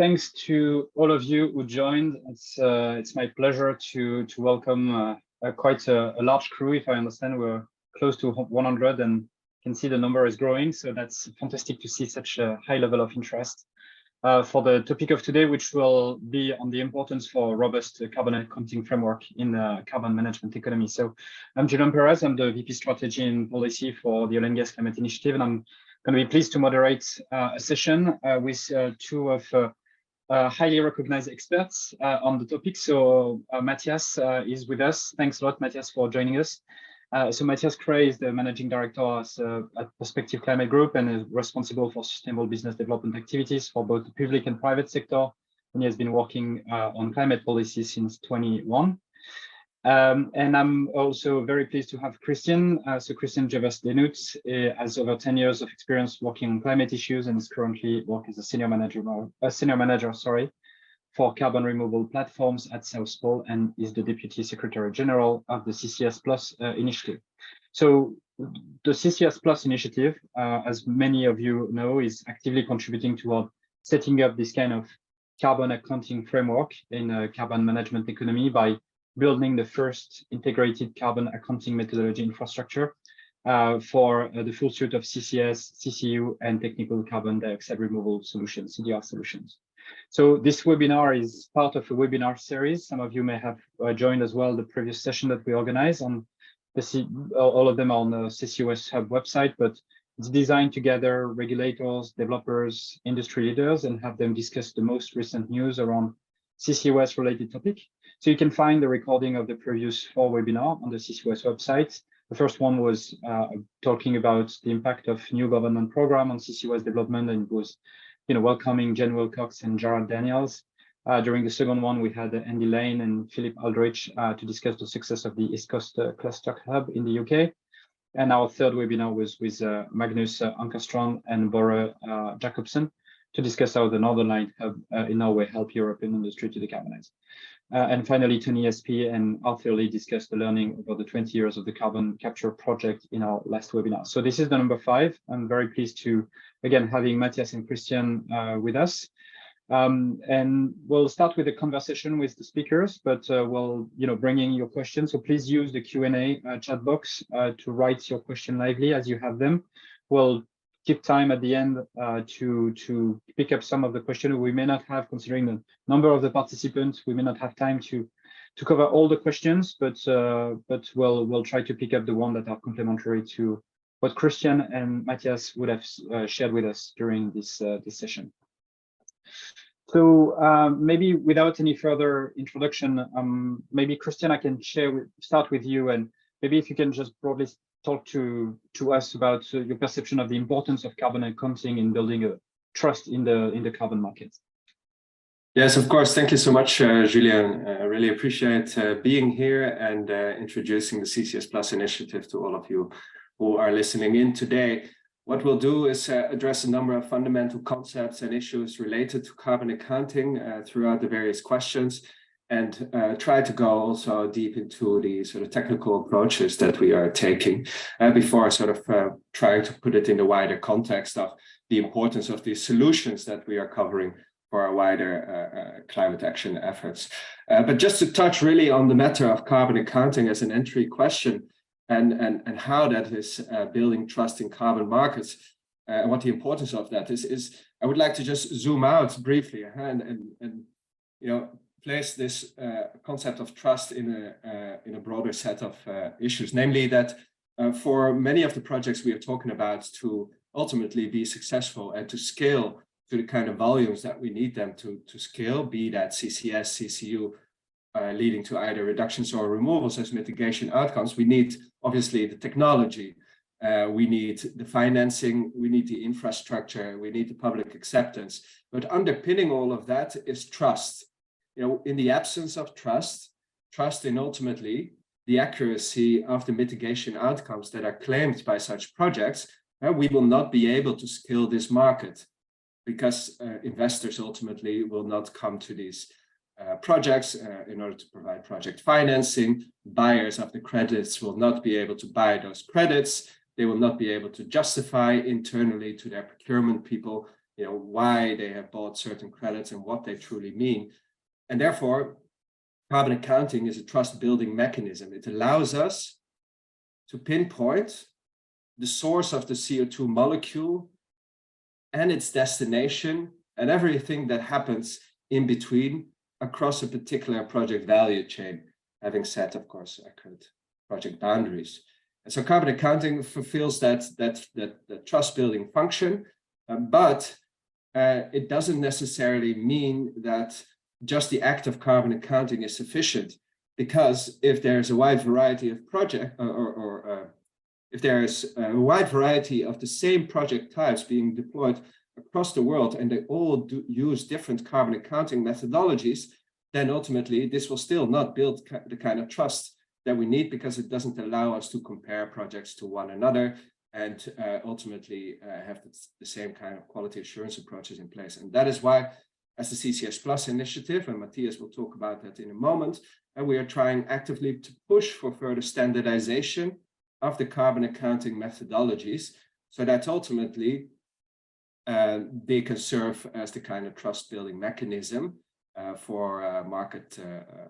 thanks to all of you who joined. It's my pleasure to welcome quite a large crew. If I understand, we're close to 100 and can see the number is growing. So that's fantastic to see such a high level of interest for the topic of today, which will be on the importance for robust carbon accounting framework in the carbon management economy. So I'm Julien Perez. I'm the VP Strategy and Policy for the Oil and Gas Climate Initiative, and I'm going to be pleased to moderate a session with two of highly recognized experts on the topic. So Matthias is with us. Thanks a lot, Matthias, for joining us. So Matthias Krey is the Managing Director at Perspective Climate Group and is responsible for sustainable business development activities for both the public and private sector. And he has been working on climate policy since 2021. And I'm also very pleased to have Christiaan. So Christiaan Gevers Deynoot has over 10 years of experience working on climate issues and is currently working as a senior manager, for carbon removal platforms at South Pole and is the Deputy Secretary General of the CCS Plus initiative. So the CCS Plus initiative, as many of you know, is actively contributing toward setting up this kind of carbon accounting framework in a carbon management economy by building the first integrated carbon accounting methodology infrastructure for the full suite of CCS, CCU, and technical carbon dioxide removal solutions, CDR solutions. So this webinar is part of a webinar series. Some of you may have joined as well the previous session that we organized on all of them on the CCUS Hub website, but it's designed to gather regulators, developers, industry leaders, and have them discuss the most recent news around CCUS related topic. So you can find the recording of the previous 4 webinars on the CCUS website. The first one was talking about the impact of new government program on CCUS development, and it was welcoming Jen Wilcox and Gerald Daniels. During the second one, we had Andy Lane and Philip Aldrich to discuss the success of the East Coast Cluster Hub in the UK. And our third webinar was with Magnus Ankerstrand and Bore Jacobsen to discuss how the Northern Light Hub in Norway help European industry to decarbonize. And finally, Tony SP and Arthur Lee discussed the learning over the 20 years of the carbon capture project in our last webinar. So this is the number 5. I'm very pleased to, again, having Matthias and Christiaan with us. And we'll start with a conversation with the speakers, but we'll, bring in your questions. So please use the Q&A chat box to write your question lively as you have them. We'll keep time at the end to pick up some of the questions we may not have, considering the number of the participants. We may not have time to cover all the questions, but we'll try to pick up the one that are complementary to what Christiaan and Matthias would have shared with us during this session. So maybe without any further introduction, maybe Christiaan, I can start with you, and maybe if you can just broadly talk to us about your perception of the importance of carbon accounting in building a trust in the carbon market. Yes, of course. Thank you so much, Julien. I really appreciate being here and introducing the CCS Plus initiative to all of you who are listening in today. What we'll do is address a number of fundamental concepts and issues related to carbon accounting throughout the various questions, and try to go also deep into the sort of technical approaches that we are taking before sort of trying to put it in the wider context of the importance of the solutions that we are covering for our wider climate action efforts. But just to touch really on the matter of carbon accounting as an entry question and how that is building trust in carbon markets and what the importance of that is I would like to just zoom out briefly and place this concept of trust in a broader set of issues, namely that for many of the projects we are talking about to ultimately be successful and to scale to the kind of volumes that we need them to scale, be that CCS, CCU, leading to either reductions or removals as mitigation outcomes, we need obviously the technology, we need the financing, we need the infrastructure, we need the public acceptance. But underpinning all of that is trust. In the absence of trust in ultimately the accuracy of the mitigation outcomes that are claimed by such projects, we will not be able to scale this market because investors ultimately will not come to these projects in order to provide project financing. Buyers of the credits will not be able to buy those credits. They will not be able to justify internally to their procurement people why they have bought certain credits and what they truly mean. And therefore, carbon accounting is a trust building mechanism. It allows us to pinpoint the source of the CO2 molecule and its destination and everything that happens in between across a particular project value chain, having set, of course, accurate project boundaries. And so carbon accounting fulfills that trust building function, but it doesn't necessarily mean that just the act of carbon accounting is sufficient, because if there's a wide variety of project if there is a wide variety of the same project types being deployed across the world and they all use different carbon accounting methodologies, then ultimately this will still not build the kind of trust that we need, because it doesn't allow us to compare projects to one another and ultimately have the same kind of quality assurance approaches in place. And that is why, as the CCS Plus initiative, and Matthias will talk about that in a moment, and we are trying actively to push for further standardization of the carbon accounting methodologies, so that ultimately they can serve as the kind of trust building mechanism for market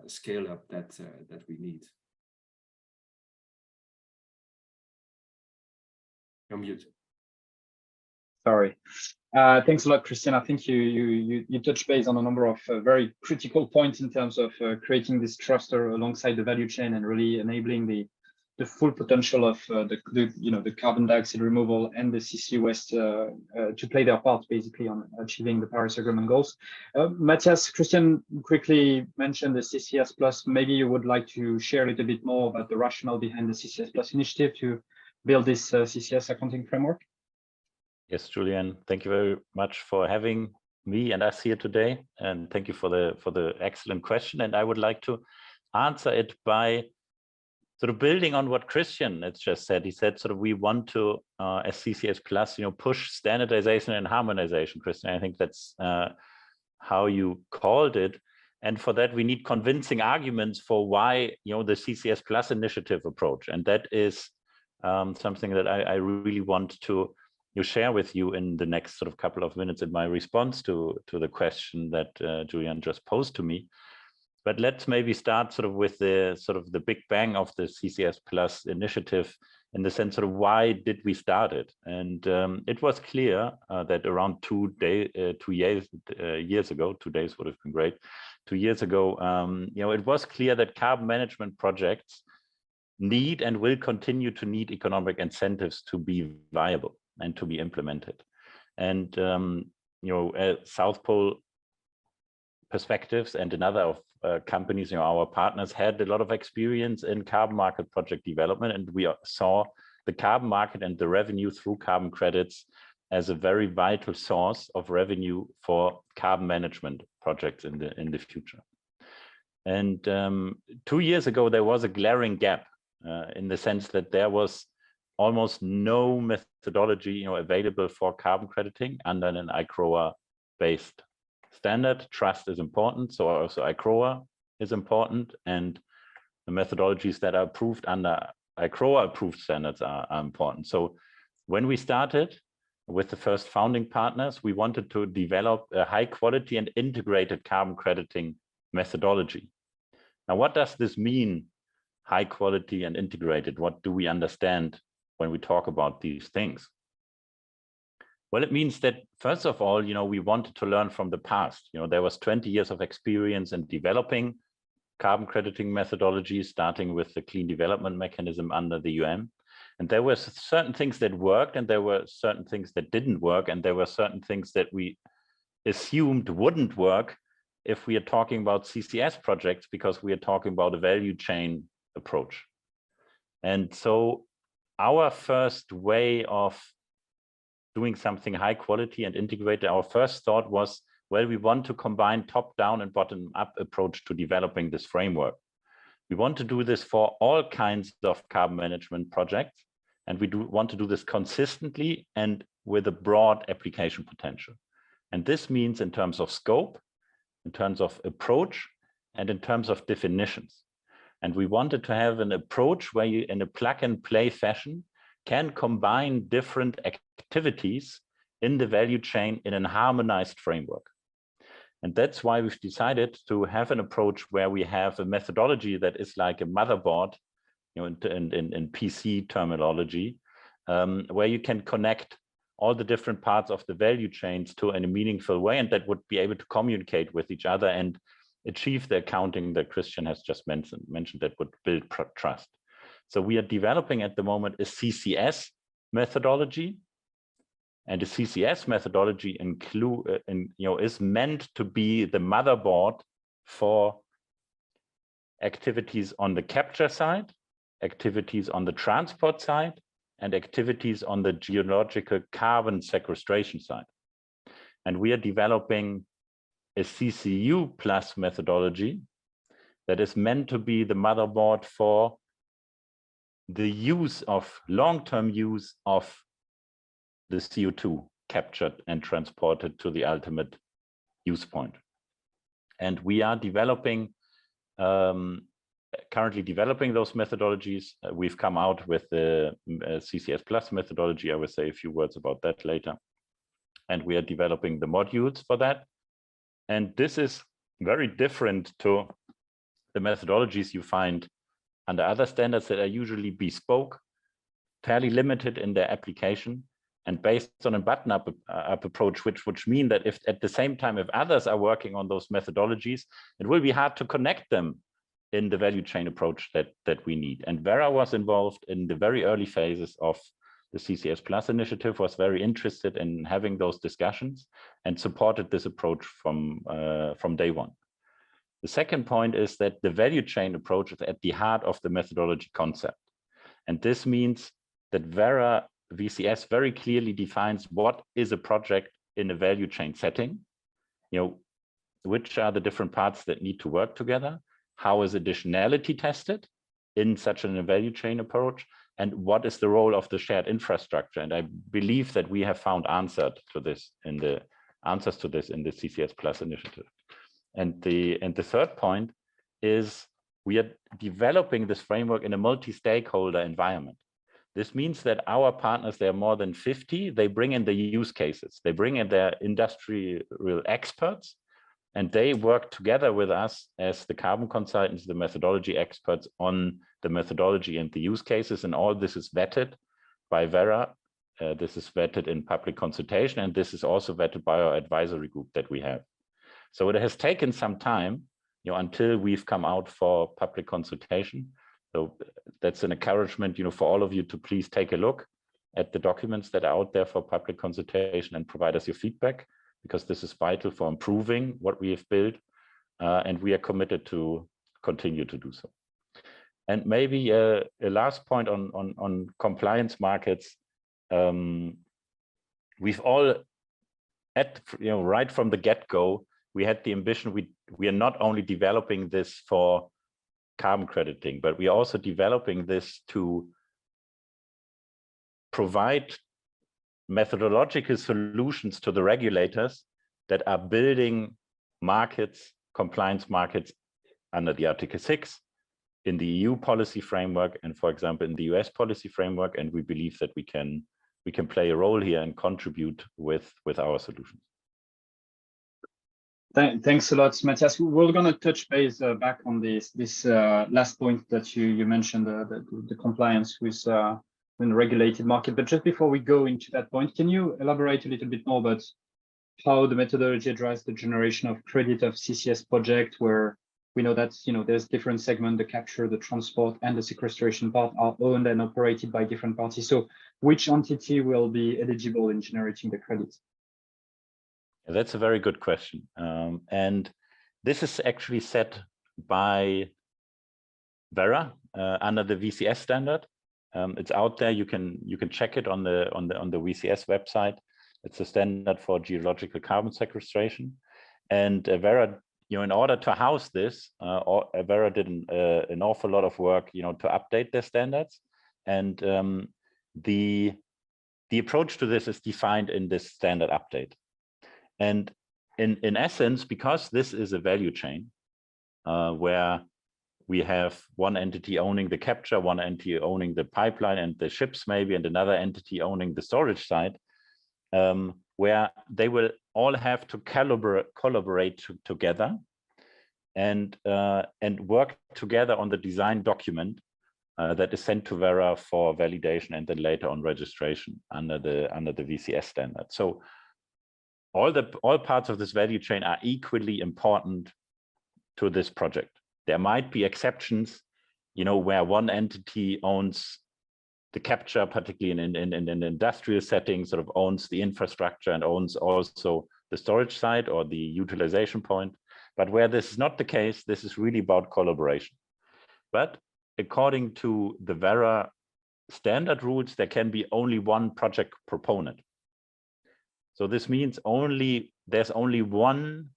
scale up that we need. You're mute. Sorry. Thanks a lot, Christiaan. I think you touched base on a number of very critical points in terms of creating this trust alongside the value chain and really enabling the full potential of the carbon dioxide removal and the CCUS to play their part basically on achieving the Paris Agreement goals. Matthias, Christiaan quickly mentioned the CCS Plus. Maybe you would like to share a little bit more about the rationale behind the CCS Plus initiative to build this CCS accounting framework. Yes, Julien, thank you very much for having me and us here today, and thank you for the excellent question. And I would like to answer it by sort of building on what Christiaan has just said. He said sort of we want to, as CCS Plus, push standardization and harmonization. Christiaan, I think that's how you called it. And for that, we need convincing arguments for why the CCS Plus initiative approach, and that is something that I really want to share with you in the next sort of couple of minutes in my response to the question that Julien just posed to me. But let's maybe start sort of with the big bang of the CCS Plus initiative, in the sense of why did we start it? And it was clear that around 2 years ago, 2 days would have been great, 2 years ago, it was clear that carbon management projects need and will continue to need economic incentives to be viable and to be implemented. And South Pole Perspectives and another of companies, our partners, had a lot of experience in carbon market project development, and we saw the carbon market and the revenue through carbon credits as a very vital source of revenue for carbon management projects in the future. And 2 years ago, there was a glaring gap in the sense that there was almost no methodology available for carbon crediting under an ICROA-based standard. Trust is important, so also ICROA is important, and the methodologies that are approved under ICROA-approved standards are important. So when we started with the first founding partners, we wanted to develop a high-quality and integrated carbon crediting methodology. Now, what does this mean, high quality and integrated? What do we understand when we talk about these things? Well, it means that, first of all, we wanted to learn from the past. There was 20 years of experience in developing carbon crediting methodologies, starting with the clean development mechanism under the UN. And there were certain things that worked, and there were certain things that didn't work, and there were certain things that we assumed wouldn't work if we are talking about CCS projects, because we are talking about a value chain approach. And so our first way of doing something high quality and integrated, our first thought was, well, we want to combine top-down and bottom-up approach to developing this framework. We want to do this for all kinds of carbon management projects, and we want to do this consistently and with a broad application potential. And this means in terms of scope, in terms of approach, and in terms of definitions. And we wanted to have an approach where you, in a plug-and-play fashion, can combine different activities in the value chain in a harmonized framework. And that's why we've decided to have an approach where we have a methodology that is like a motherboard, in PC terminology, where you can connect all the different parts of the value chains to in a meaningful way, and that would be able to communicate with each other and achieve the accounting that Christiaan has just mentioned that would build trust. So we are developing at the moment a CCS methodology, and the CCS methodology is meant to be the motherboard for activities on the capture side, activities on the transport side, and activities on the geological carbon sequestration side. And we are developing a CCU Plus methodology that is meant to be the motherboard for the use of long-term use of the CO2 captured and transported to the ultimate use point. And we are developing, currently developing those methodologies. We've come out with the CCS Plus methodology. I will say a few words about that later. And we are developing the modules for that. And this is very different to the methodologies you find under other standards that are usually bespoke, fairly limited in their application, and based on a button-up approach, which mean that if at the same time, if others are working on those methodologies, it will be hard to connect them in the value chain approach that we need. And Vera was involved in the very early phases of the CCS Plus initiative, was very interested in having those discussions and supported this approach from day one. The second point is that the value chain approach is at the heart of the methodology concept. And this means that Vera VCS very clearly defines what is a project in a value chain setting, which are the different parts that need to work together, how is additionality tested in such a value chain approach, and what is the role of the shared infrastructure. And I believe that we have found answers to this in the CCS Plus initiative. And the third point is we are developing this framework in a multi-stakeholder environment. This means that our partners, there are more than 50, they bring in the use cases, they bring in their industrial experts, and they work together with us as the carbon consultants, the methodology experts on the methodology and the use cases, and all this is vetted by Vera. This is vetted in public consultation, and this is also vetted by our advisory group that we have. So it has taken some time, until we've come out for public consultation. So that's an encouragement, for all of you to please take a look at the documents that are out there for public consultation and provide us your feedback, because this is vital for improving what we have built, and we are committed to continue to do so. And maybe a last point on compliance markets. We've all, right from the get-go, we had the ambition. We are not only developing this for carbon crediting, but we are also developing this to provide methodological solutions to the regulators that are building markets, compliance markets under the Article 6 in the EU policy framework, and for example in the US policy framework. And we believe that we can play a role here and contribute with our solutions. Thanks a lot, Matthias. We're going to touch base back on this last point that you mentioned, the compliance with the regulated market. But just before we go into that point, can you elaborate a little bit more about how the methodology drives the generation of credit of CCS project, where we know that there's different segments, the capture, the transport, and the sequestration part are owned and operated by different parties. So which entity will be eligible in generating the credits? That's a very good question. And this is actually set by Vera under the VCS standard. It's out there. You can check it on the VCS website. It's a standard for geological carbon sequestration. And Vera, in order to house this, Vera did an awful lot of work, to update their standards. And the approach to this is defined in this standard update. And in essence, because this is a value chain where we have one entity owning the capture, one entity owning the pipeline and the ships maybe, and another entity owning the storage side, where they will all have to collaborate together and work together on the design document that is sent to Vera for validation and then later on registration under the VCS standard. So all parts of this value chain are equally important to this project. There might be exceptions, where one entity owns the capture, particularly in industrial settings, sort of owns the infrastructure and owns also the storage side or the utilization point. But where this is not the case, this is really about collaboration. But according to the Vera standard rules, there can be only one project proponent. So this means there's only one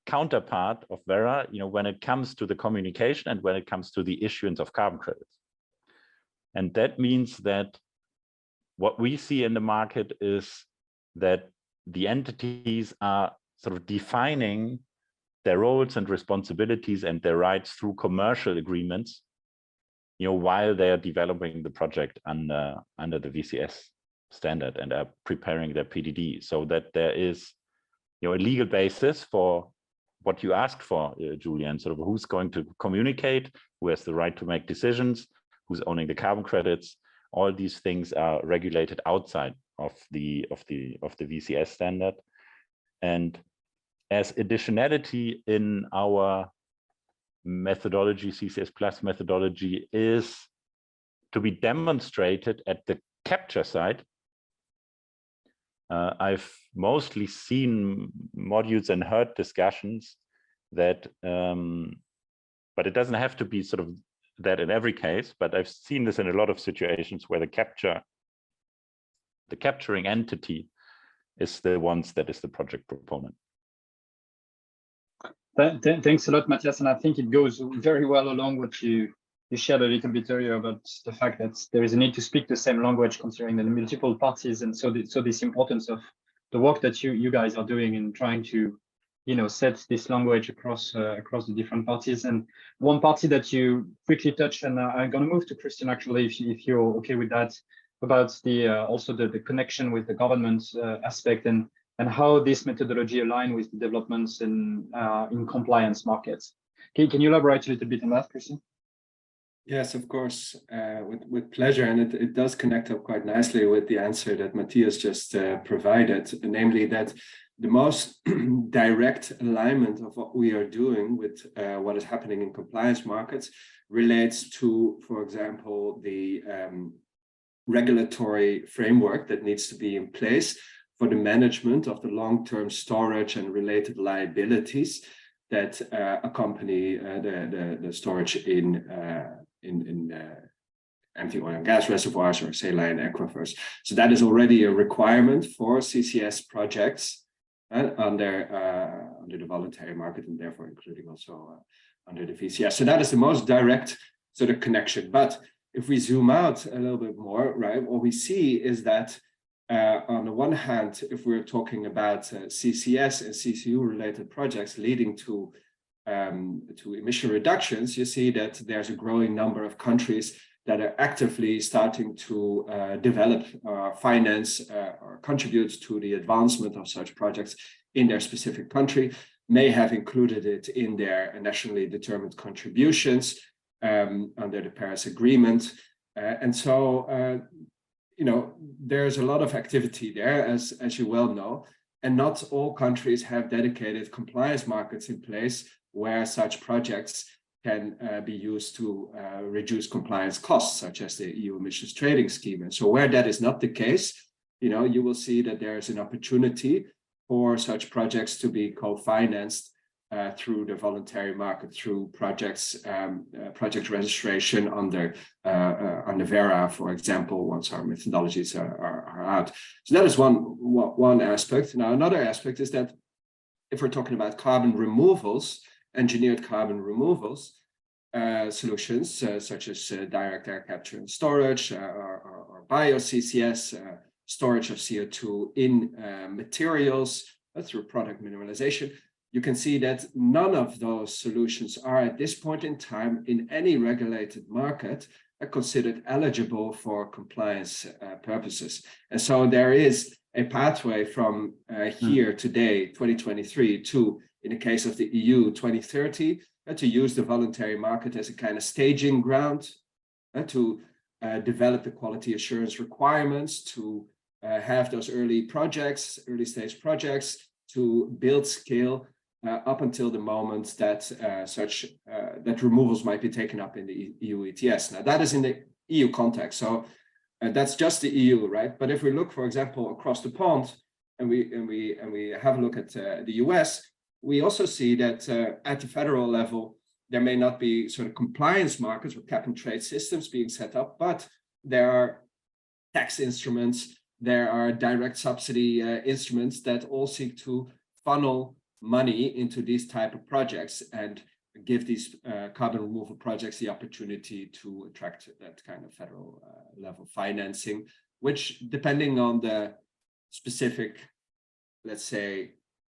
counterpart of Vera, when it comes to the communication and when it comes to the issuance of carbon credits. And that means that what we see in the market is that the entities are sort of defining their roles and responsibilities and their rights through commercial agreements, while they are developing the project under the VCS standard and are preparing their PDD, so that there is, a legal basis for what you asked for, Julien, sort of who's going to communicate, who has the right to make decisions, who's owning the carbon credits. All these things are regulated outside of the VCS standard. And as additionality in our methodology, CCS Plus methodology, is to be demonstrated at the capture side. I've mostly seen modules and heard discussions that, but it doesn't have to be sort of that in every case, but I've seen this in a lot of situations where the capturing entity is the ones that is the project proponent. Thanks a lot, Matthias. And I think it goes very well along what you shared a little bit earlier about the fact that there is a need to speak the same language considering the multiple parties. And so this importance of the work that you guys are doing in trying to, set this language across the different parties. And one party that you quickly touched, and I'm going to move to Christiaan actually, if you're okay with that, about also the connection with the government aspect and how this methodology align with the developments in compliance markets. Can you elaborate a little bit on that, Christiaan? Yes, of course, with pleasure. And it does connect up quite nicely with the answer that Matthias just provided, namely that the most direct alignment of what we are doing with what is happening in compliance markets relates to, for example, the regulatory framework that needs to be in place for the management of the long-term storage and related liabilities that accompany the storage in empty oil and gas reservoirs or saline aquifers. So that is already a requirement for CCS projects under the voluntary market, and therefore including also under the VCS. So that is the most direct sort of connection. But if we zoom out a little bit more, right, what we see is that on the one hand, if we're talking about CCS and CCU related projects leading to emission reductions, you see that there's a growing number of countries that are actively starting to develop, finance, or contribute to the advancement of such projects in their specific country, may have included it in their nationally determined contributions under the Paris Agreement. And so, there's a lot of activity there, as you well know, and not all countries have dedicated compliance markets in place where such projects can be used to reduce compliance costs, such as the EU emissions trading scheme. And so where that is not the case, you will see that there is an opportunity for such projects to be co-financed through the voluntary market, through project registration under Vera, for example, once our methodologies are out. So that is one aspect. Now, another aspect is that if we're talking about carbon removals, engineered carbon removals solutions, such as direct air capture and storage or bio-CCS, storage of CO2 in materials through product mineralization, you can see that none of those solutions are at this point in time in any regulated market considered eligible for compliance purposes. And so there is a pathway from here today, 2023, to, in the case of the EU, 2030, to use the voluntary market as a kind of staging ground to develop the quality assurance requirements, to have those early stage projects, to build scale up until the moment that that removals might be taken up in the EU ETS. Now that is in the EU context, so that's just the EU, right? But if we look, for example, across the pond, and we have a look at the US, we also see that at the federal level, there may not be sort of compliance markets or cap and trade systems being set up, but there are tax instruments, there are direct subsidy instruments that all seek to funnel money into these type of projects and give these carbon removal projects the opportunity to attract that kind of federal level financing, which, depending on the specific, let's say,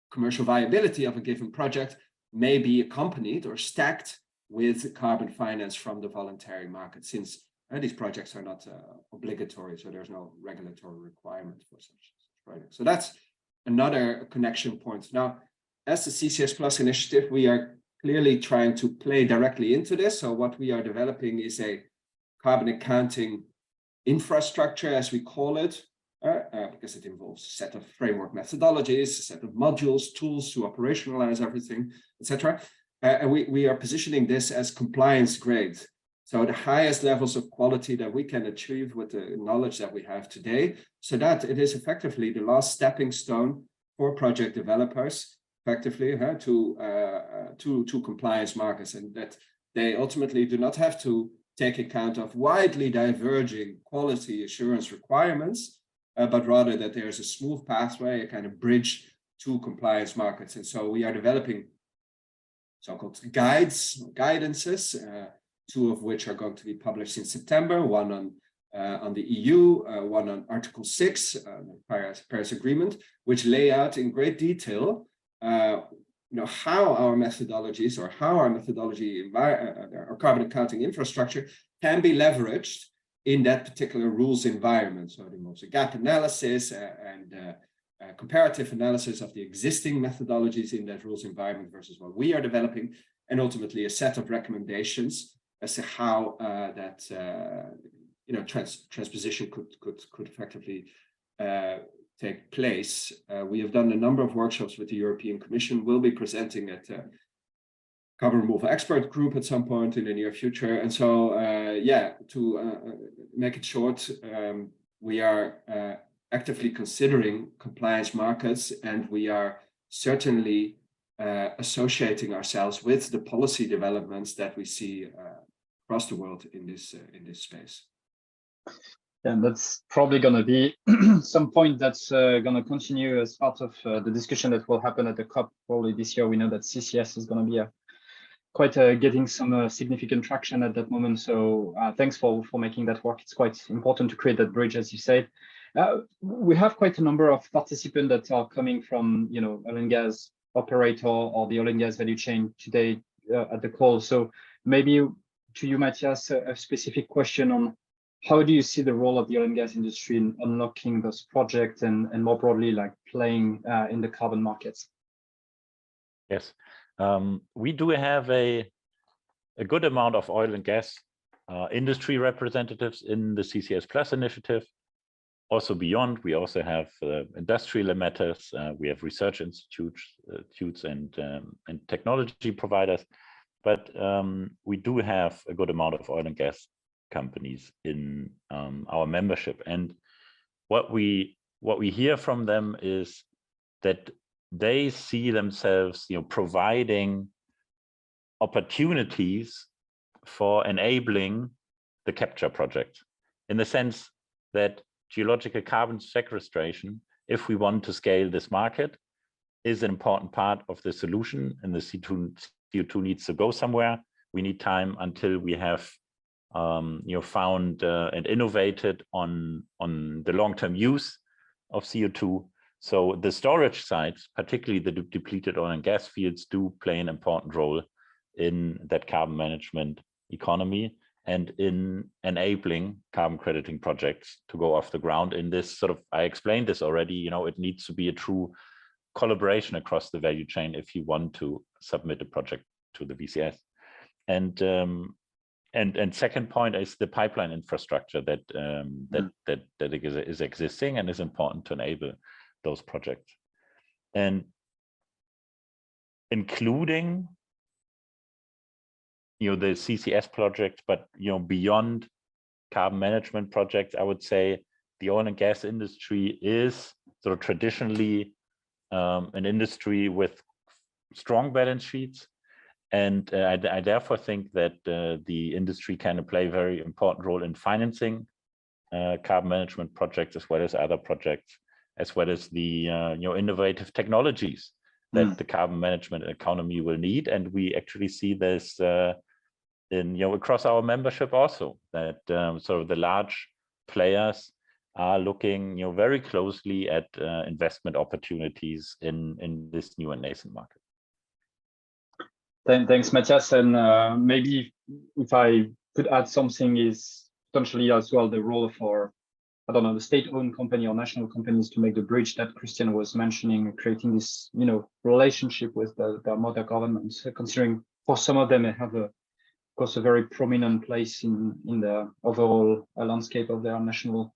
commercial viability of a given project, may be accompanied or stacked with carbon finance from the voluntary market, since these projects are not obligatory, so there's no regulatory requirement for such projects. So that's another connection point. Now, as the CCS Plus initiative, we are clearly trying to play directly into this. So what we are developing is a carbon accounting infrastructure, as we call it, because it involves a set of framework methodologies, a set of modules, tools to operationalize everything, etc. And we are positioning this as compliance grade. So the highest levels of quality that we can achieve with the knowledge that we have today, so that it is effectively the last stepping stone for project developers, effectively to compliance markets, and that they ultimately do not have to take account of widely diverging quality assurance requirements, but rather that there's a smooth pathway, a kind of bridge to compliance markets. And so we are developing so-called guidances, two of which are going to be published in September, one on the EU, one on Article 6, the Paris Agreement, which lay out in great detail how our methodologies, or how our methodology, our carbon accounting infrastructure can be leveraged in that particular rules environment. So it involves a gap analysis and comparative analysis of the existing methodologies in that rules environment versus what we are developing, and ultimately a set of recommendations as to how that transposition could effectively take place. We have done a number of workshops with the European Commission. We'll be presenting at Carbon Removal Expert Group at some point in the near future. And so, to make it short, we are actively considering compliance markets, and we are certainly associating ourselves with the policy developments that we see across the world in this space. And that's probably going to be some point that's going to continue as part of the discussion that will happen at the COP probably this year. We know that CCS is going to be getting some significant traction at that moment. So thanks for making that work. It's quite important to create that bridge, as you said. We have quite a number of participants that are coming from, oil and gas operator or the oil and gas value chain today at the call. So maybe to you, Matthias, a specific question on how do you see the role of the oil and gas industry in unlocking those projects and more broadly, like playing in the carbon markets? Yes, we do have a good amount of oil and gas industry representatives in the CCS Plus initiative. Also beyond, we also have industrial emitters, we have research institutes and technology providers, but we do have a good amount of oil and gas companies in our membership. And what we hear from them is that they see themselves, providing opportunities for enabling the capture project, in the sense that geological carbon sequestration, if we want to scale this market, is an important part of the solution, and the CO2 needs to go somewhere. We need time until we have found and innovated on the long-term use of CO2. So the storage sites, particularly the depleted oil and gas fields, do play an important role in that carbon management economy. and in enabling carbon crediting projects to go off the ground in this sort of, I explained this already, it needs to be a true collaboration across the value chain if you want to submit a project to the VCS. And second point is the pipeline infrastructure that is existing and is important to enable those projects. And including the CCS project, but beyond carbon management projects, I would say the oil and gas industry is sort of traditionally an industry with strong balance sheets, and I therefore think that the industry can play a very important role in financing carbon management projects as well as other projects, as well as the innovative technologies that the carbon management economy will need. And we actually see this across our membership also, that sort of the large players are looking very closely at investment opportunities in this new and nascent market. Thanks, Matthias. And maybe if I could add something, is potentially as well the role for, I don't know, the state-owned company or national companies to make the bridge that Christiaan was mentioning, creating this relationship with their mother governments, considering for some of them they have of course a very prominent place in the overall landscape of their national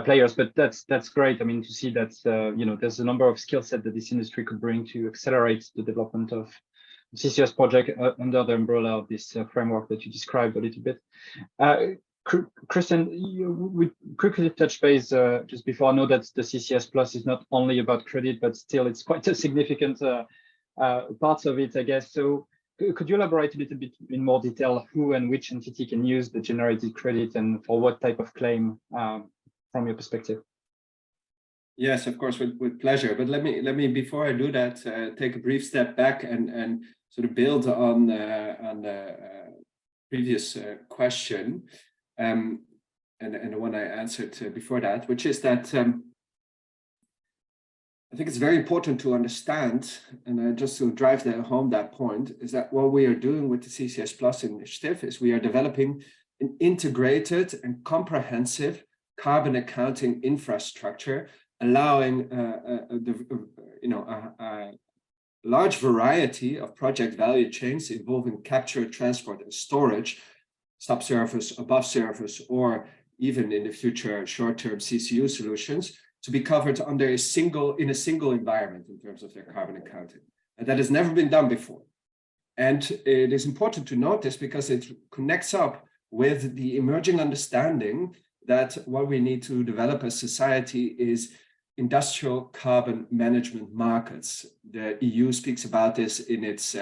players. But that's great. I mean, to see that there's a number of skill sets that this industry could bring to accelerate the development of CCS project under the umbrella of this framework that you described a little bit. Christiaan, we quickly touch base just before. I know that the CCS Plus is not only about credit, but still it's quite a significant part of it, I guess. So could you elaborate a little bit in more detail who and which entity can use the generated credit and for what type of claim from your perspective? Yes, of course, with pleasure. But let me before I do that, take a brief step back and sort of build on the previous question and the one I answered before that, which is that I think it's very important to understand, and just to drive home that point, is that what we are doing with the CCS Plus initiative is we are developing an integrated and comprehensive carbon accounting infrastructure, allowing a large variety of project value chains involving capture, transport, and storage, subsurface, above surface, or even in the future short-term CCU solutions, to be covered in a single environment in terms of their carbon accounting. And that has never been done before. And it is important to note this because it connects up with the emerging understanding that what we need to develop as society is industrial carbon management markets. The EU speaks about this in its,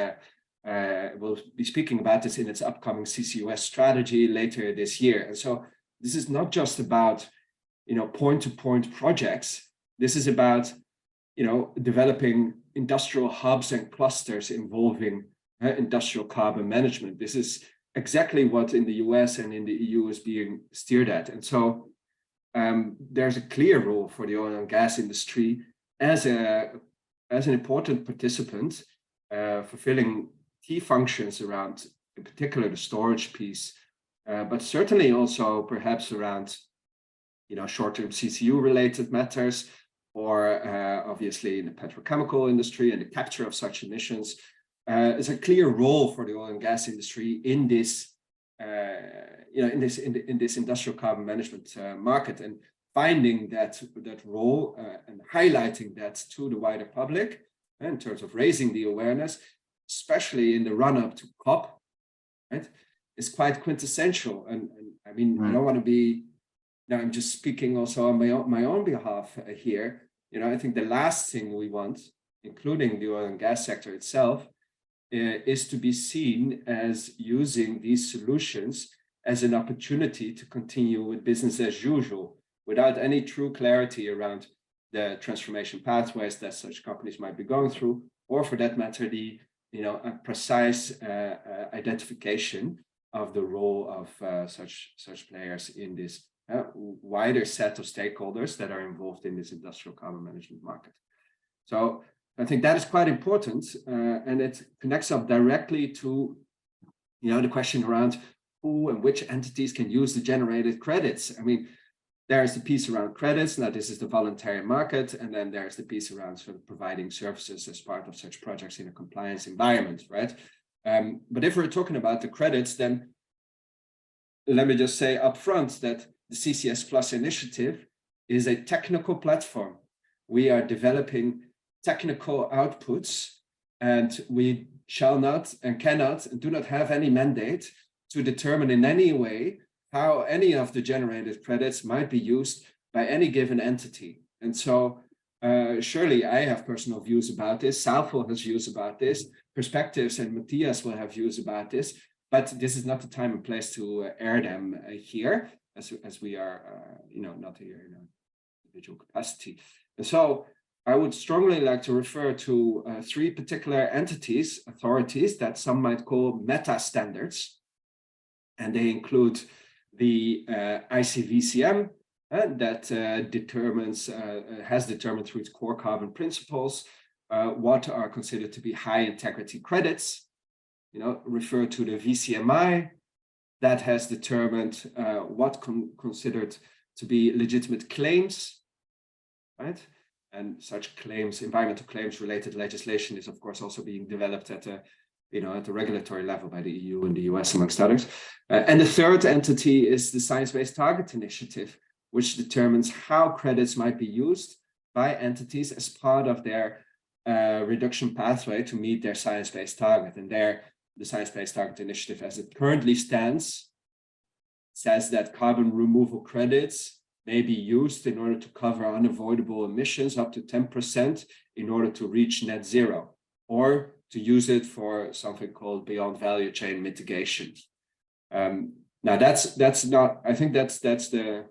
will be speaking about this in its upcoming CCUS strategy later this year. And so this is not just about, point-to-point projects. This is about, developing industrial hubs and clusters involving industrial carbon management. This is exactly what in the US and in the EU is being steered at. And so there's a clear role for the oil and gas industry as an important participant, fulfilling key functions around, in particular, the storage piece, but certainly also perhaps around, short-term CCU-related matters, or obviously in the petrochemical industry and the capture of such emissions. Is a clear role for the oil and gas industry in this, in this industrial carbon management market, and finding that role and highlighting that to the wider public in terms of raising the awareness, especially in the run-up to COP, right, is quite quintessential. And I mean, I don't want to be. Now I'm just speaking also on my own behalf here. I think the last thing we want, including the oil and gas sector itself, is to be seen as using these solutions as an opportunity to continue with business as usual, without any true clarity around the transformation pathways that such companies might be going through, or for that matter, the a precise identification of the role of such players in this wider set of stakeholders that are involved in this industrial carbon management market. So I think that is quite important, and it connects up directly to the question around who and which entities can use the generated credits. I mean, there's the piece around credits. Now, this is the voluntary market. And then there's the piece around sort of providing services as part of such projects in a compliance environment, right? But if we're talking about the credits, then let me just say upfront that the CCS Plus initiative is a technical platform. We are developing technical outputs, and we shall not and cannot and do not have any mandate to determine in any way how any of the generated credits might be used by any given entity. And so surely I have personal views about this, Salvo has views about this, Perspectives and Matthias will have views about this, but this is not the time and place to air them here, as we are not here in an individual capacity. And so I would strongly like to refer to three particular entities, authorities that some might call meta standards, and they include the ICVCM that has determined through its core carbon principles what are considered to be high integrity credits. Refer to the VCMI that has determined what considered to be legitimate claims, right? And such claims, environmental claims related legislation is of course also being developed at the regulatory level by the EU and the US, amongst others. And the third entity is the Science-Based Target Initiative, which determines how credits might be used by entities as part of their reduction pathway to meet their science-based target. And there, the Science-Based Target Initiative, as it currently stands, says that carbon removal credits may be used in order to cover unavoidable emissions up to 10% in order to reach net zero, or to use it for something called beyond value chain mitigation. Now that's not, I think that's the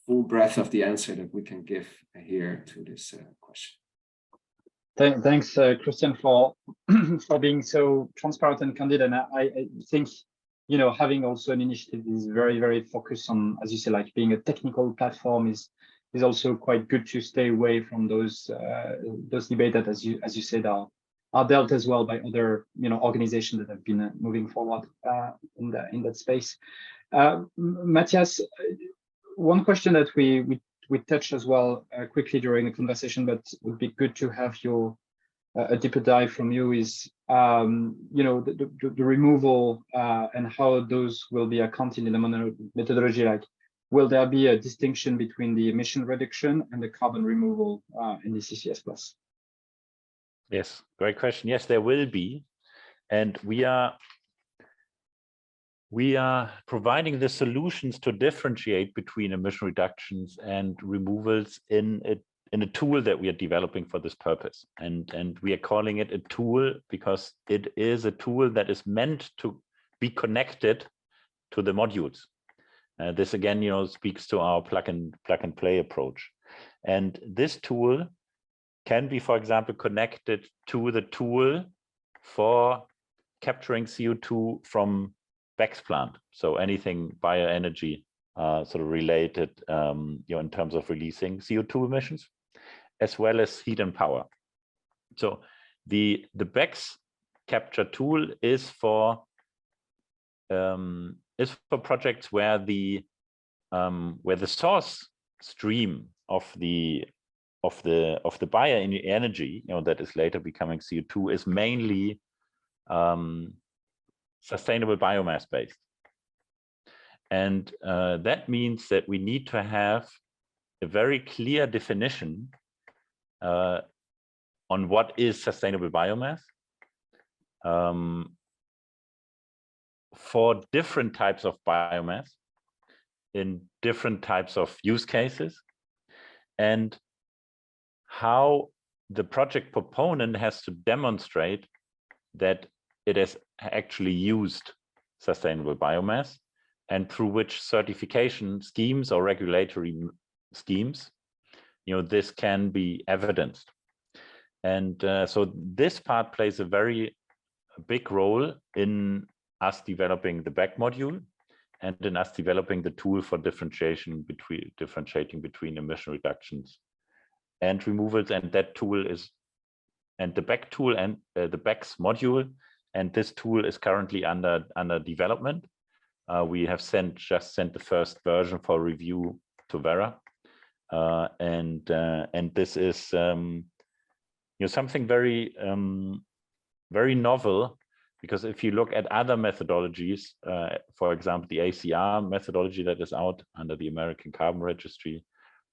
full breadth of the answer that we can give here to this question. Thanks, Christiaan, for being so transparent and candid. And I think, having also an initiative is very, very focused on, as you say, like being a technical platform is also quite good to stay away from those debates that, as you said, are dealt as well by other organizations that have been moving forward in that space. Matthias, one question that we touched as well quickly during the conversation, but would be good to have a deeper dive from you is the removal and how those will be accounted in the methodology. Like, will there be a distinction between the emission reduction and the carbon removal in the CCS Plus? Yes, great question. Yes, there will be, and we are providing the solutions to differentiate between emission reductions and removals in a tool that we are developing for this purpose. And we are calling it a tool because it is a tool that is meant to be connected to the modules. This again, speaks to our plug and play approach. And this tool can be, for example, connected to the tool for capturing CO2 from BECCS plant. So anything bioenergy sort of related, in terms of releasing CO2 emissions, as well as heat and power. So the BECCS capture tool is for projects where the source stream of the bioenergy, that is later becoming CO2, is mainly sustainable biomass based. And that means that we need to have a very clear definition on what is sustainable biomass for different types of biomass in different types of use cases, and how the project proponent has to demonstrate that it has actually used sustainable biomass, and through which certification schemes or regulatory schemes, this can be evidenced. And so this part plays a very big role in us developing the BECCS module and in us developing the tool for differentiating between emission reductions and removals. And that tool is, and the BECCS tool and the BECCS module, and this tool is currently under development. We have just sent the first version for review to Vera, and this is something very very novel, because if you look at other methodologies, for example, the ACR methodology that is out under the American Carbon Registry,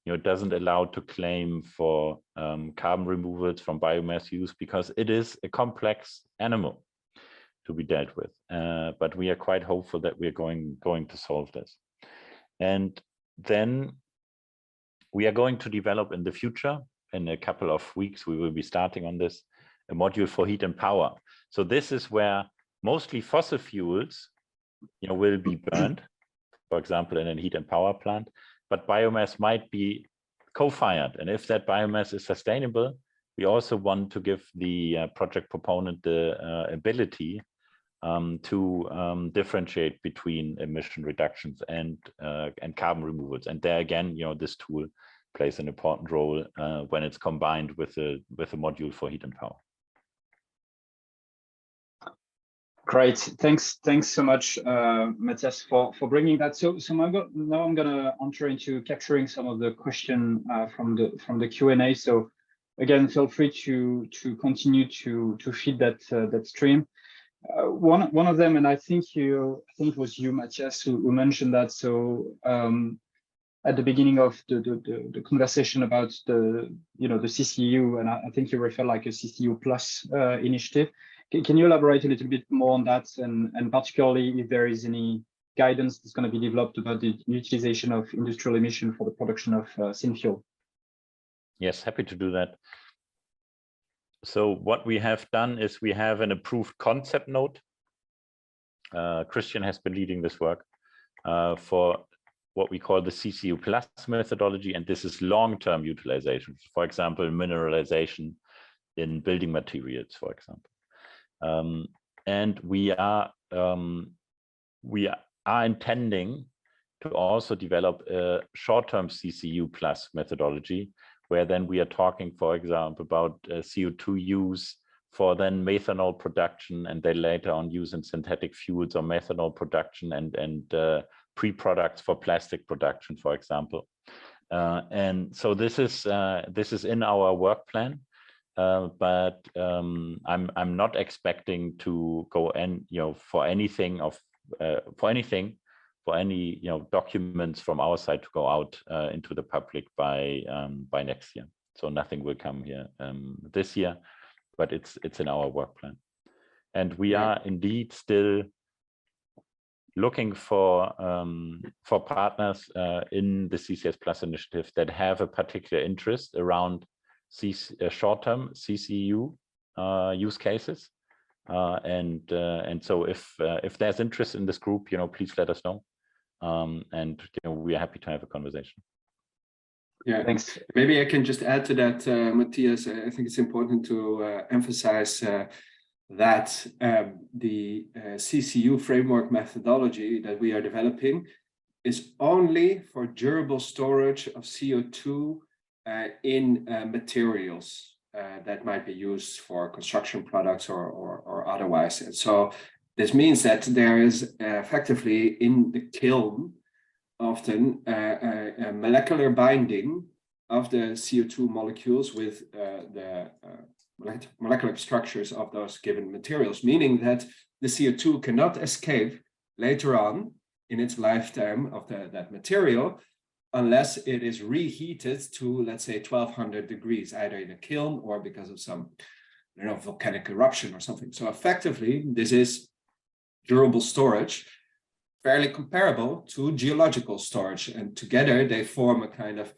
it doesn't allow to claim for carbon removals from biomass use, because it is a complex animal to be dealt with. But we are quite hopeful that we are going to solve this. And then we are going to develop in the future, in a couple of weeks, we will be starting on this, a module for heat and power. So this is where mostly fossil fuels, will be burned, for example, in a heat and power plant, but biomass might be co-fired. And if that biomass is sustainable, we also want to give the project proponent the ability to differentiate between emission reductions and carbon removals. And there again, this tool plays an important role when it's combined with a module for heat and power. Great, thanks so much, Matthias, for bringing that. So now I'm gonna enter into capturing some of the question from the Q&A. So again, feel free to continue to feed that stream. One of them, and I think it was you, Matthias, who mentioned that. So at the beginning of the conversation about the CCU, and I think you refer like a CCU Plus initiative. Can you elaborate a little bit more on that, and particularly if there is any guidance that's going to be developed about the utilization of industrial emission for the production of synfuel? Yes, happy to do that. So what we have done is we have an approved concept note. Christiaan has been leading this work for what we call the CCU Plus methodology, and this is long-term utilization. For example, mineralization in building materials, for example. And we are intending to also develop a short-term CCU Plus methodology, where then we are talking, for example, about CO2 use for then methanol production, and then later on use in synthetic fuels or methanol production and pre-products for plastic production, for example. And so this is in our work plan. But I'm not expecting to go for any documents from our side to go out into the public by next year. So nothing will come here this year, but it's in our work plan. And we are indeed still looking for partners in the CCS Plus initiative that have a particular interest around short-term CCU use cases, and so if there's interest in this group, please let us know, and we are happy to have a conversation. Yeah, thanks. Maybe I can just add to that, Matthias. I think it's important to emphasize that the CCU framework methodology that we are developing is only for durable storage of CO2 in materials that might be used for construction products or otherwise. And so this means that there is effectively in the kiln often a molecular binding of the CO2 molecules with the molecular structures of those given materials, meaning that the CO2 cannot escape later on in its lifetime of that material, unless it is reheated to, let's say, 1200 degrees, either in a kiln or because of some, volcanic eruption or something. So effectively, this is durable storage, fairly comparable to geological storage. And together they form a kind of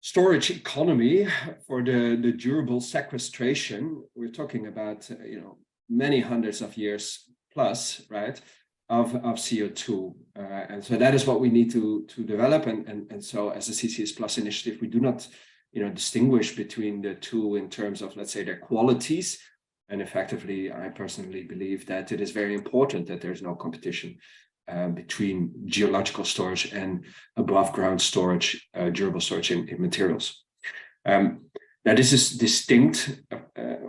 storage economy for the durable sequestration. We're talking about, many hundreds of years plus, right? Of CO2, and so that is what we need to develop, and so as a CCS Plus initiative, we do not distinguish between the two in terms of, let's say, their qualities, and effectively I personally believe that it is very important that there's no competition between geological storage and above ground storage, durable storage in materials. Now, this is distinct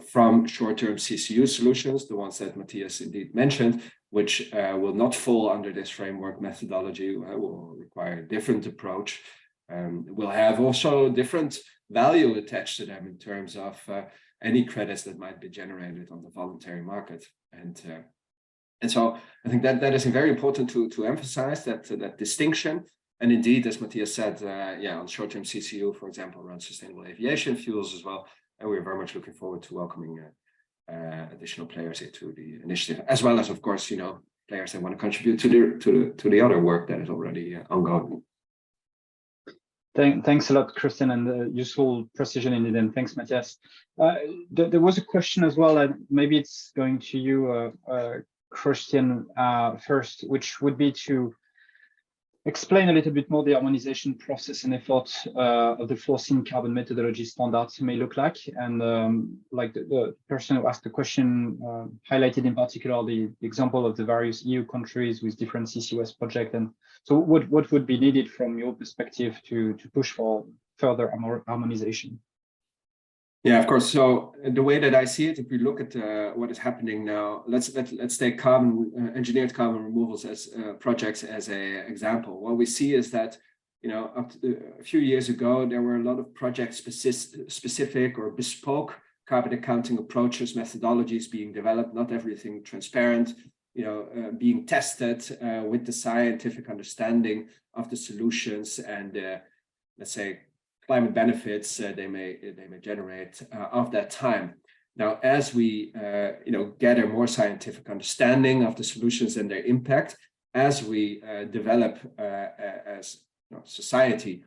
from short-term CCU solutions, the ones that Matthias indeed mentioned, which will not fall under this framework methodology, will require a different approach, will have also different value attached to them in terms of any credits that might be generated on the voluntary market. And so I think that is very important to emphasize that distinction. And indeed, as Matthias said, on short-term CCU, for example, around sustainable aviation fuels as well. And we're very much looking forward to welcoming additional players into the initiative, as well as, of course, players that want to contribute to the other work that is already ongoing. Thanks a lot, Christiaan, and useful precision indeed, and thanks, Matthias. There was a question as well, and maybe it's going to you, Christiaan, first, which would be to explain a little bit more the harmonization process and effort of the foreseen carbon methodology standards may look like. And like the person who asked the question highlighted in particular the example of the various EU countries with different CCUS projects. And so what would be needed from your perspective to push for further harmonization? Yeah, of course. So the way that I see it, if we look at what is happening now, let's take engineered carbon removals as projects as an example. What we see is that up to a few years ago there were a lot of project specific or bespoke carbon accounting approaches, methodologies being developed. Not everything transparent, being tested with the scientific understanding of the solutions and let's say climate benefits they may generate of that time. Now, as we gather more scientific understanding of the solutions and their impact, as we develop as society,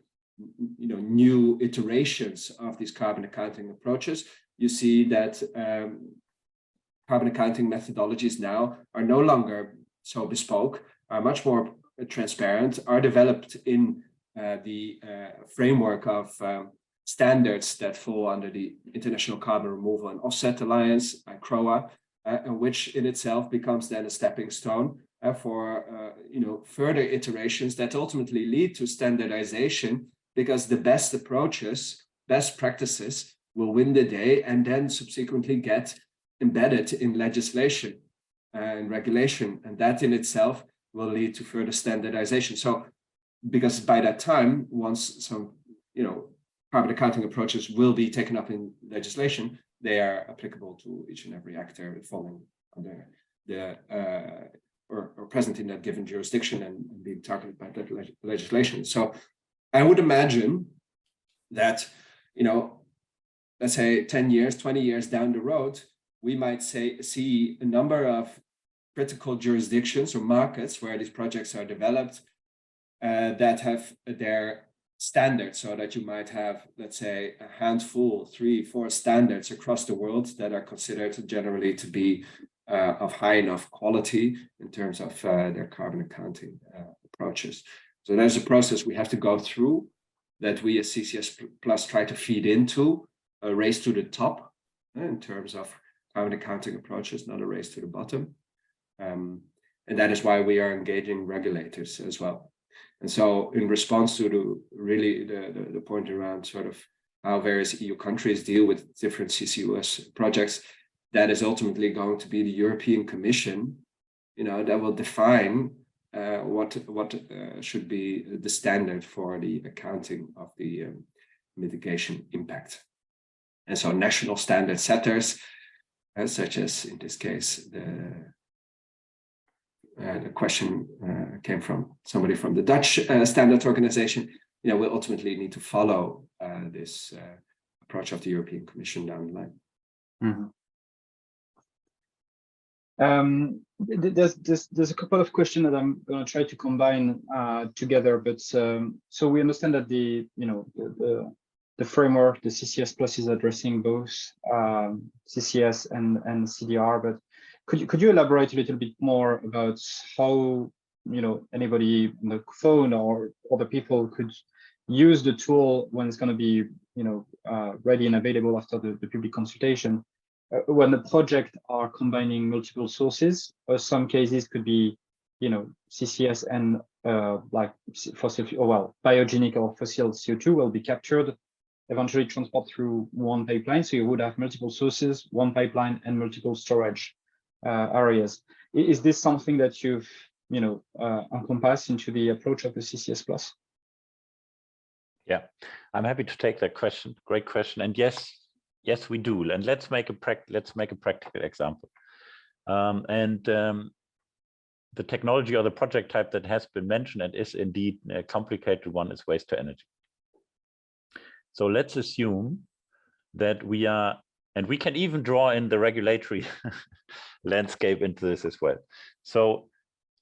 new iterations of these carbon accounting approaches, you see that carbon accounting methodologies now are no longer so bespoke, are much more transparent, are developed in the framework of standards that fall under the International Carbon Removal and Offset Alliance, ICROA, which in itself becomes then a stepping stone for further iterations that ultimately lead to standardization, because the best approaches, best practices will win the day and then subsequently get embedded in legislation and regulation, and that in itself will lead to further standardization. So because by that time, once some, carbon accounting approaches will be taken up in legislation, they are applicable to each and every actor falling under the or present in that given jurisdiction and being targeted by that legislation. So I would imagine that, let's say 10 years, 20 years down the road, we might see a number of critical jurisdictions or markets where these projects are developed that have their standards, so that you might have, let's say, a handful, 3-4 standards across the world that are considered generally to be of high enough quality in terms of their carbon accounting approaches. So there's a process we have to go through that we as CCS Plus try to feed into, a race to the top in terms of carbon accounting approaches, not a race to the bottom. And that is why we are engaging regulators as well. And so in response to the point around sort of how various EU countries deal with different CCUS projects, that is ultimately going to be the European Commission, that will define what should be the standard for the accounting of the mitigation impact. And so national standard setters, such as in this case, the question came from somebody from the Dutch standards organization, will ultimately need to follow this approach of the European Commission down the line. Mm-hmm. There's a couple of questions that I'm going to try to combine together, but so we understand that the framework, the CCS Plus, is addressing both CCS and CDR, but could you elaborate a little bit more about how anybody on the phone or other people could use the tool when it's going to be ready and available after the public consultation, when the project are combining multiple sources, or some cases could be CCS and like fossil, biogenic or fossil CO2 will be captured eventually transport through one pipeline. So you would have multiple sources, one pipeline, and multiple storage areas. Is this something that you've encompassed into the approach of the CCS Plus? Yeah, I'm happy to take that question. Great question. And yes, we do. And let's make a practical example. The technology or the project type that has been mentioned and is indeed a complicated one is waste to energy. So let's assume that we are, and we can even draw in the regulatory landscape into this as well. So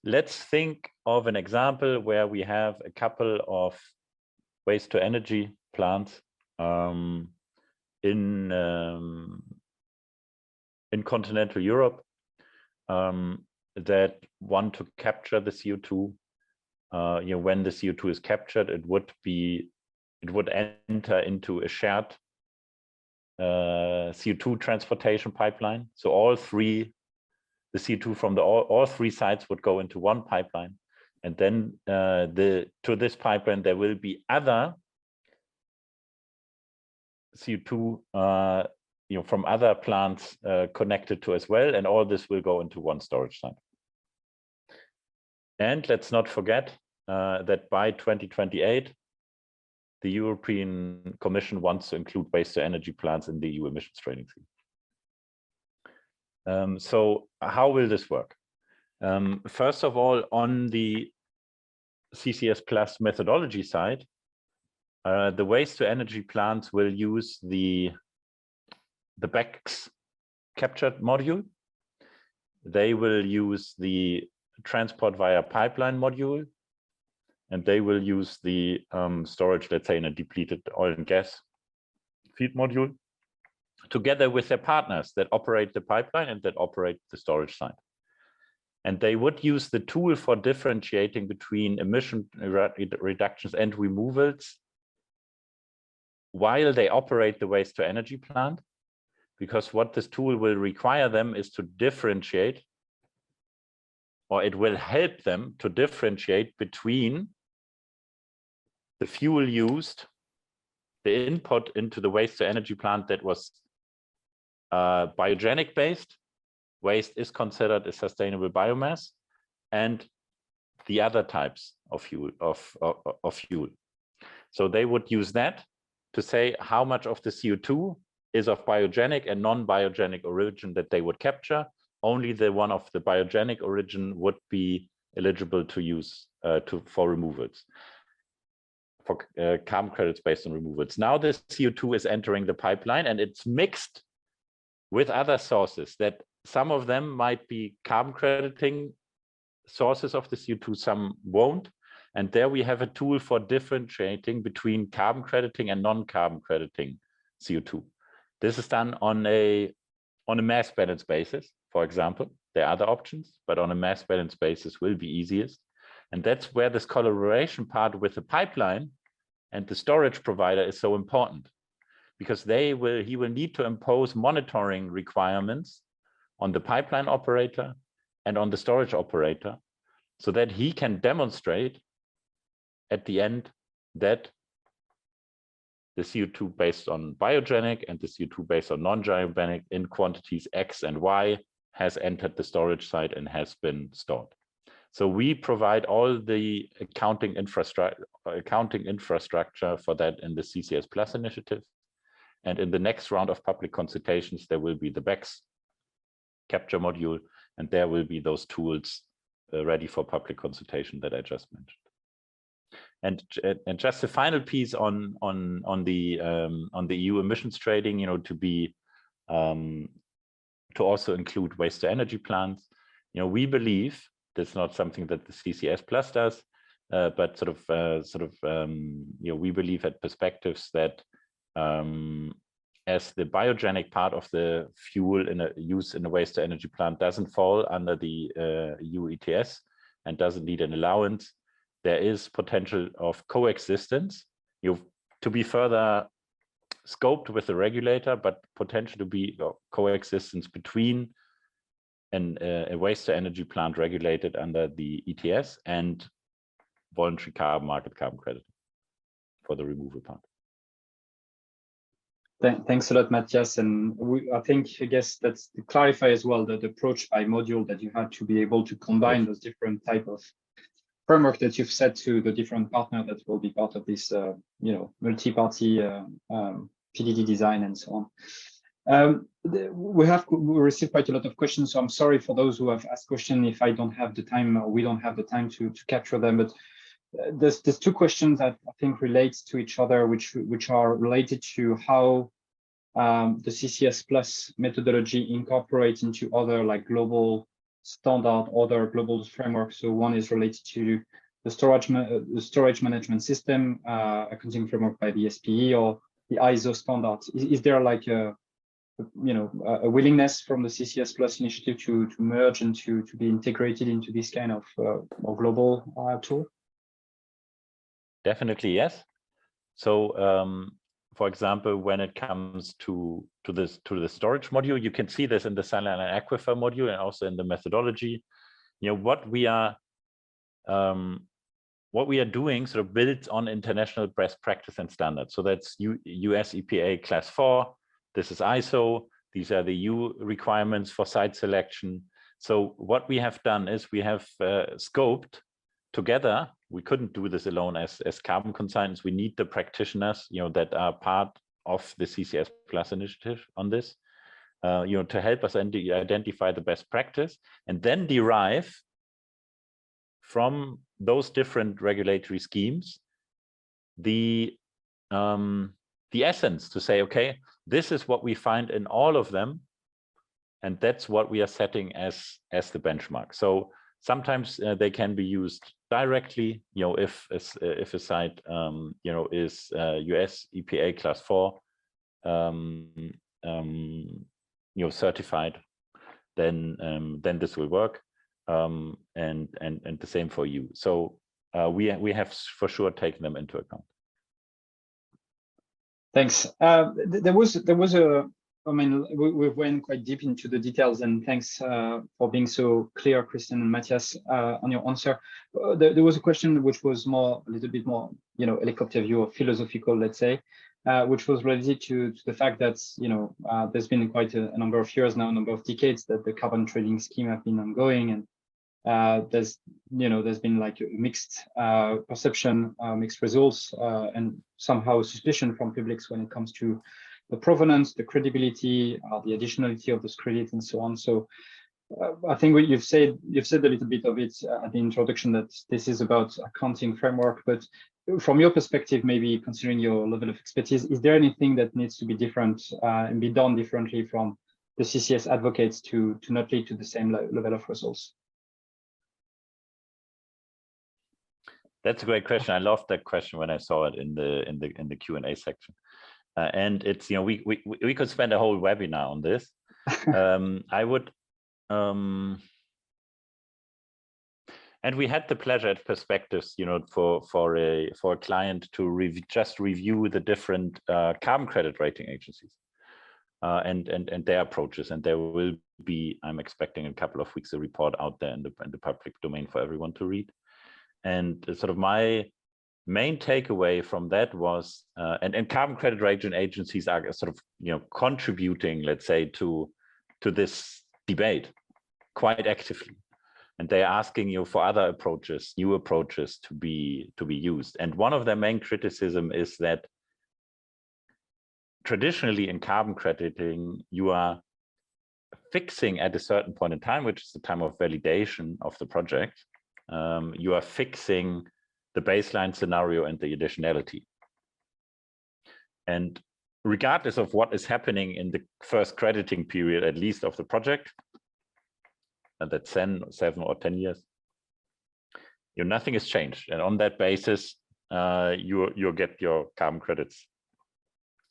let's think of an example where we have a couple of waste to energy plants in continental Europe that want to capture the CO2. When the CO2 is captured, it would enter into a shared CO2 transportation pipeline. So all three, the CO2 from all three sites would go into one pipeline, and then to this pipeline there will be other CO2 from other plants connected to as well, and all this will go into one storage site. And let's not forget that by 2028, the European Commission wants to include waste to energy plants in the EU emissions trading scheme. So how will this work? First of all, on the CCS Plus methodology side, the waste to energy plants will use the BECCS captured module. They will use the transport via pipeline module, and they will use the storage, let's say, in a depleted oil and gas feed module, together with their partners that operate the pipeline and that operate the storage site. And they would use the tool for differentiating between emission reductions and removals while they operate the waste to energy plant, because what this tool will require them is to differentiate, or it will help them to differentiate between the fuel used, the input into the waste to energy plant that was biogenic based, waste is considered a sustainable biomass, and the other types of fuel. So they would use that to say how much of the CO2 is of biogenic and non-biogenic origin that they would capture. Only the one of the biogenic origin would be eligible to use for removals, for carbon credits based on removals. Now this CO2 is entering the pipeline and it's mixed with other sources that some of them might be carbon crediting sources of the CO2, some won't. And there we have a tool for differentiating between carbon crediting and non-carbon crediting CO2. This is done on a mass balance basis, for example. There are other options, but on a mass balance basis will be easiest. And that's where this collaboration part with the pipeline and the storage provider is so important, because he will need to impose monitoring requirements on the pipeline operator and on the storage operator, so that he can demonstrate at the end that the CO2 based on biogenic and the CO2 based on non-biogenic in quantities X and Y has entered the storage site and has been stored. So we provide all the accounting infrastructure for that in the CCS Plus initiative. And in the next round of public consultations, there will be the BECCS capture module, and there will be those tools ready for public consultation that I just mentioned. And just the final piece on the EU emissions trading, to also include waste to energy plants. We believe that's not something that the CCS Plus does, but we believe at Perspectives that as the biogenic part of the fuel used in a waste to energy plant doesn't fall under the EU ETS and doesn't need an allowance, there is potential of coexistence, to be further scoped with the regulator, but potential to be coexistence between a waste to energy plant regulated under the ETS and voluntary carbon market carbon credit for the removal part. Thanks a lot, Matthias. And I guess that's to clarify as well the approach by module that you had to be able to combine those different type of framework that you've set to the different partner that will be part of this, multi-party PDD design and so on. We received quite a lot of questions, so I'm sorry for those who have asked questions if I don't have the time or we don't have the time to capture them. But there's two questions that I think relates to each other, which are related to how the CCS Plus methodology incorporates into other like global standard, other global frameworks. So one is related to the storage management system, accounting framework by the SPE or the ISO standard. Is there like a willingness from the CCS Plus initiative to merge and to be integrated into this kind of more global tool? Definitely, yes. So, for example, when it comes to the storage module, you can see this in the saline and aquifer module and also in the methodology. What we are doing sort of builds on international best practice and standards. So that's US EPA Class 4. This is ISO. These are the EU requirements for site selection. So what we have done is we have scoped together. We couldn't do this alone as carbon consignants. We need the practitioners, that are part of the CCS Plus initiative on this, to help us identify the best practice and then derive from those different regulatory schemes the essence to say, okay, this is what we find in all of them, and that's what we are setting as the benchmark. So sometimes they can be used directly, if a site, is US EPA Class 4, certified, then this will work, and the same for you. So we have for sure taken them into account. Thanks. There was a. I mean, we went quite deep into the details, and thanks for being so clear, Christiaan and Matthias, on your answer. There was a question which was a little bit more, helicopter view or philosophical, let's say, which was related to the fact that, there's been quite a number of years now, a number of decades that the carbon trading scheme have been ongoing, and there's been like a mixed perception, mixed results, and somehow suspicion from publics when it comes to the provenance, the credibility, the additionality of this credit, and so on. So I think what you've said a little bit of it at the introduction, that this is about accounting framework. But from your perspective, maybe considering your level of expertise, is there anything that needs to be different and be done differently from the CCS advocates to not lead to the same level of results? That's a great question. I loved that question when I saw it in the Q&A section. And it's, we could spend a whole webinar on this. I would, and we had the pleasure at Perspectives, for a client to just review the different carbon credit rating agencies and their approaches. And there will be, I'm expecting in a couple of weeks, a report out there in the public domain for everyone to read. And sort of my main takeaway from that was, and carbon credit rating agencies are sort of, contributing, let's say, to this debate quite actively, and they're asking for other approaches, new approaches to be used. And one of their main criticism is that traditionally in carbon crediting, you are fixing at a certain point in time, which is the time of validation of the project. You are fixing the baseline scenario and the additionality. And regardless of what is happening in the first crediting period, at least of the project, and that's 7 or 10 years, nothing has changed. And on that basis, you'll get your carbon credits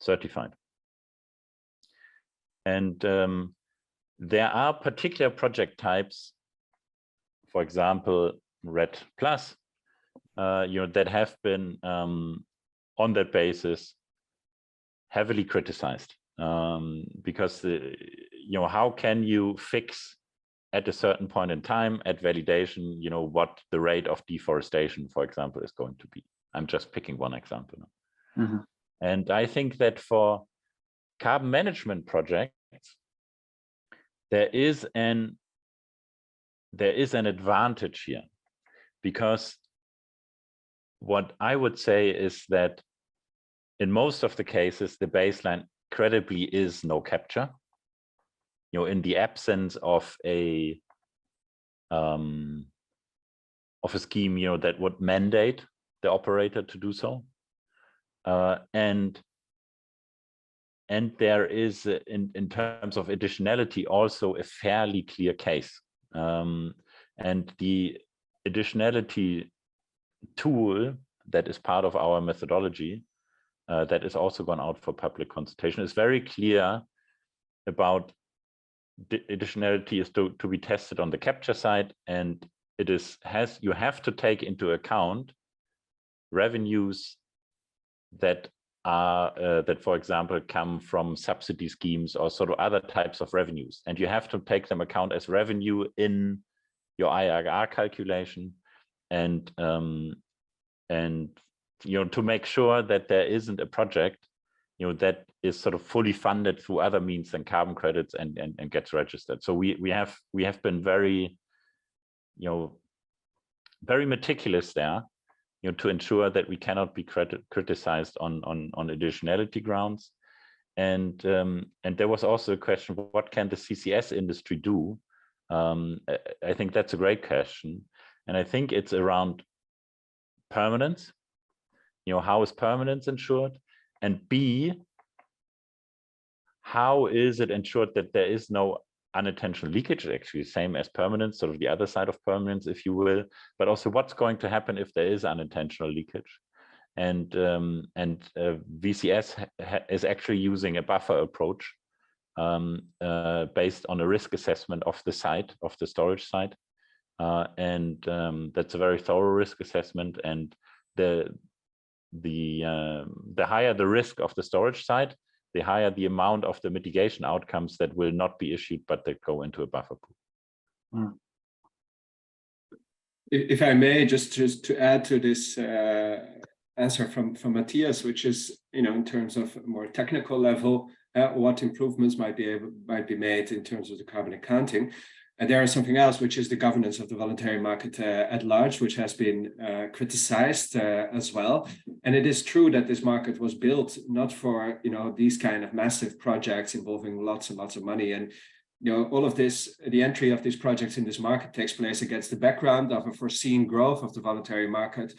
certified. And there are particular project types, for example, RED Plus, that have been on that basis heavily criticized, because how can you fix at a certain point in time at validation, what the rate of deforestation, for example, is going to be. I'm just picking one example. Mm-hmm. And I think that for carbon management projects, there is an advantage here, because what I would say is that in most of the cases, the baseline credibly is no capture. In the absence of a scheme, that would mandate the operator to do so, and there is, in terms of additionality, also a fairly clear case, and the additionality tool that is part of our methodology, that is also gone out for public consultation, is very clear about the additionality is to be tested on the capture side, and you have to take into account revenues that are for example come from subsidy schemes or sort of other types of revenues, and you have to take them account as revenue in your IRR calculation, and to make sure that there isn't a project that is sort of fully funded through other means than carbon credits and gets registered. So we have been very very meticulous there, to ensure that we cannot be criticized on additionality grounds. And there was also a question, what can the CCS industry do? I think that's a great question, and I think it's around permanence. How is permanence ensured? And B, how is it ensured that there is no unintentional leakage? Actually, same as permanence, sort of the other side of permanence, if you will. But also, what's going to happen if there is unintentional leakage? And VCS is actually using a buffer approach based on a risk assessment of the site, of the storage site, and that's a very thorough risk assessment. And the higher the risk of the storage site, the higher the amount of the mitigation outcomes that will not be issued, but that go into a buffer pool. If I may, just to add to this answer from Matthias, which is, in terms of a more technical level, what improvements might be made in terms of the carbon accounting. And there is something else, which is the governance of the voluntary market at large, which has been criticized as well. And it is true that this market was built not for these kind of massive projects involving lots and lots of money. And all of this, the entry of these projects in this market takes place against the background of a foreseen growth of the voluntary market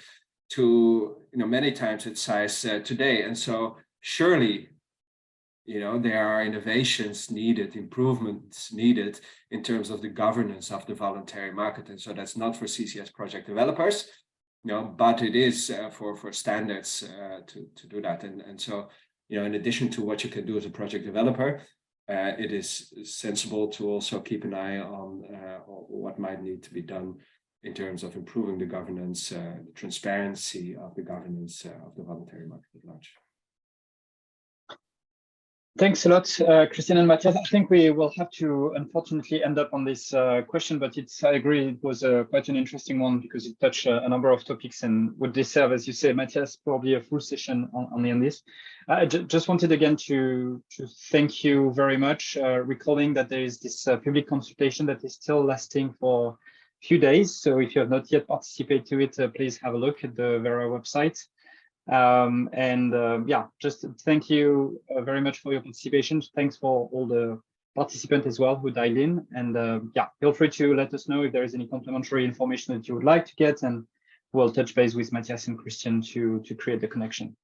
to many times its size today. And so surely, there are innovations needed, improvements needed in terms of the governance of the voluntary market. And so that's not for CCS project developers, but it is for standards to do that. And so, in addition to what you can do as a project developer, it is sensible to also keep an eye on what might need to be done in terms of improving the governance, the transparency of the governance of the voluntary market at large. Thanks a lot, Christiaan and Matthias. I think we will have to unfortunately end up on this question, but I agree, it was quite an interesting one because it touched a number of topics and would deserve, as you say, Matthias, probably a full session on this. I just wanted again to thank you very much, recalling that there is this public consultation that is still lasting for a few days. So if you have not yet participated to it, please have a look at the Vera website. Yeah, just thank you very much for your participation. Thanks for all the participants as well who dialed in, and yeah, feel free to let us know if there is any complementary information that you would like to get, and we'll touch base with Matthias and Christiaan to create the connection.